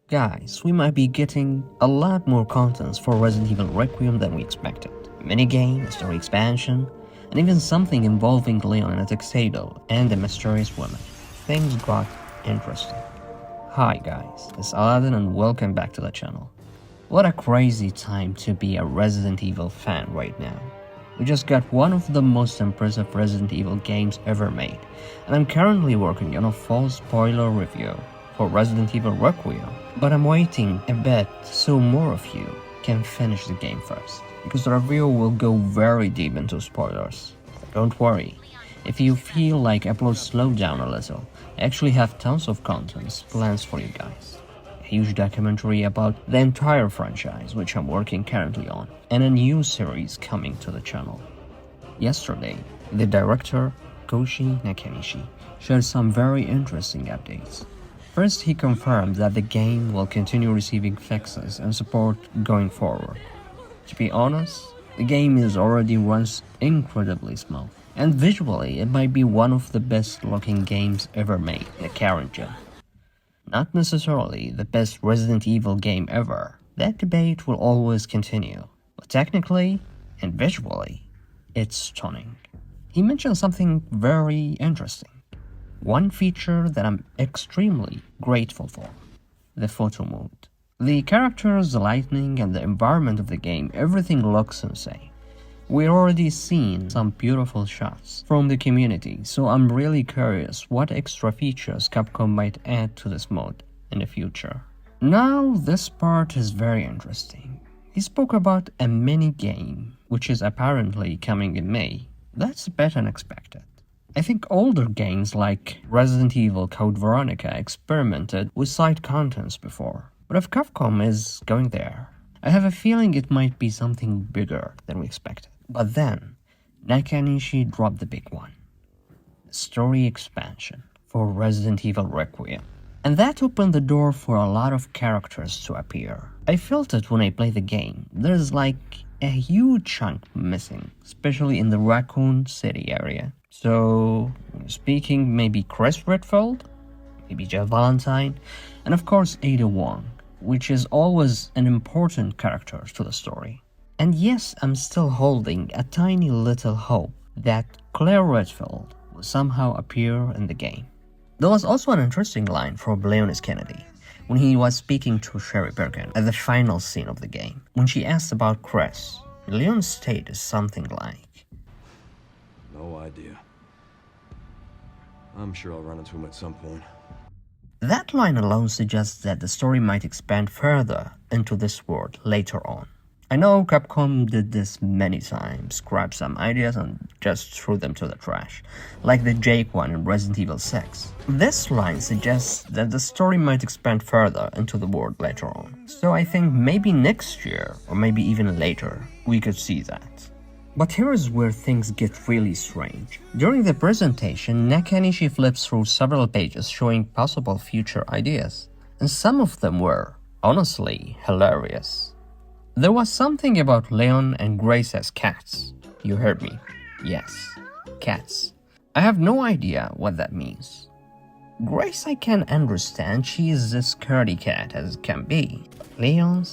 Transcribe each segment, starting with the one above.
Guys, we might be getting a lot more contents for Resident Evil Requiem than we expected. A minigame, a story expansion, and even something involving Leon in a tuxedo and a mysterious woman. Things got interesting. Hi guys, it's Aladdin and welcome back to the channel. What a crazy time to be a Resident Evil fan right now. We just got one of the most impressive Resident Evil games ever made, and I'm currently working on a full spoiler review for Resident Evil Requiem, but I'm waiting a bit so more of you can finish the game first, because the review will go very deep into spoilers. But don't worry, if you feel like uploads slow down a little, I actually have tons of contents plans for you guys. A huge documentary about the entire franchise, which I'm working currently on, and a new series coming to the channel. Yesterday, the director, Koshi Nakanishi, shared some very interesting updates. First, he confirmed that the game will continue receiving fixes and support going forward. To be honest, the game already runs incredibly smooth, and visually it might be one of the best looking games ever made in the current gen. Not necessarily the best Resident Evil game ever, that debate will always continue, but technically and visually, it's stunning. He mentioned something very interesting. One feature that I'm extremely grateful for, the photo mode. The characters, the lighting, and the environment of the game, everything looks insane. We're already seeing some beautiful shots from the community, so I'm really curious what extra features Capcom might add to this mode in the future. Now, this part is very interesting. He spoke about a mini-game, which is apparently coming in May. That's better than expected. I think older games like Resident Evil Code Veronica experimented with side contents before, but if Capcom is going there, I have a feeling it might be something bigger than we expected. But then, Nakanishi dropped the big one. Story expansion for Resident Evil Requiem. And that opened the door for a lot of characters to appear. I felt it when I played the game. There's like a huge chunk missing, especially in the Raccoon City area. So, speaking, maybe Chris Redfield, maybe Valentine, and of course Ada Wong, which is always an important character to the story. And yes, I'm still holding a tiny little hope that Claire Redfield will somehow appear in the game. There was also an interesting line from Leon Kennedy when he was speaking to Sherry Birkin at the final scene of the game. When she asked about Chris, Leon's state is something like, "No idea. I'm sure I'll run into him at some point." That line alone suggests that the story might expand further into this world later on. I know Capcom did this many times, grabbed some ideas and just threw them to the trash, like the Jake one in Resident Evil 6. This line suggests that the story might expand further into the world later on. So I think maybe next year, or maybe even later, we could see that. But here is where things get really strange. During the presentation, Nakanishi flips through several pages showing possible future ideas, and some of them were, honestly, hilarious. There was something about Leon and Grace as cats. You heard me. Yes, cats. I have no idea what that means. Grace I can understand, she is as scaredy cat as it can be. Leon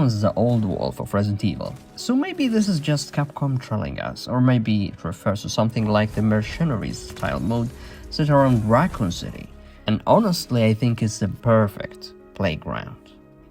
is the old wolf of Resident Evil. So maybe this is just Capcom trolling us, or maybe it refers to something like the Mercenaries style mode set around Raccoon City. And honestly, I think it's the perfect playground.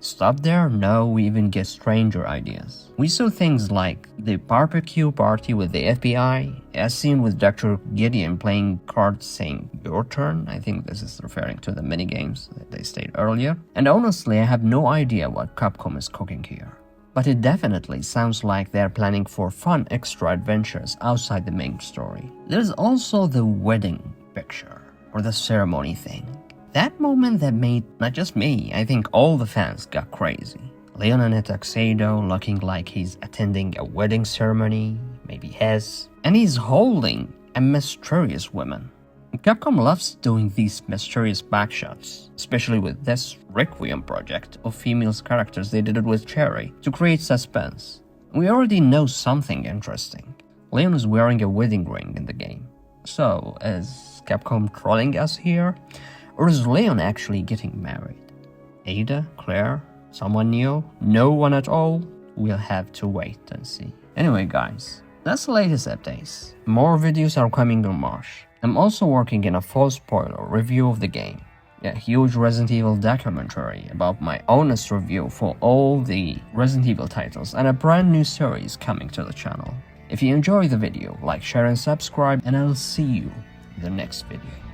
Stop there? No, we even get stranger ideas. We saw things like the barbecue party with the FBI, a scene with Dr. Gideon playing cards saying, "Your turn." I think this is referring to the minigames that they stated earlier. And honestly, I have no idea what Capcom is cooking here. But it definitely sounds like they're planning for fun extra adventures outside the main story. There's also the wedding picture, or the ceremony thing. That moment that made not just me, I think all the fans got crazy. Leon in a tuxedo looking like he's attending a wedding ceremony, maybe his, and he's holding a mysterious woman. Capcom loves doing these mysterious backshots, especially with this Requiem project of female characters. They did it with Cherry to create suspense. We already know something interesting. Leon is wearing a wedding ring in the game. So, is Capcom trolling us here? Or is Leon actually getting married? Ada? Claire? Someone new? No one at all? We'll have to wait and see. Anyway guys, that's the latest updates. More videos are coming in March. I'm also working on a full spoiler review of the game. A huge Resident Evil documentary about my honest review for all the Resident Evil titles and a brand new series coming to the channel. If you enjoyed the video, like, share and subscribe, and I'll see you in the next video.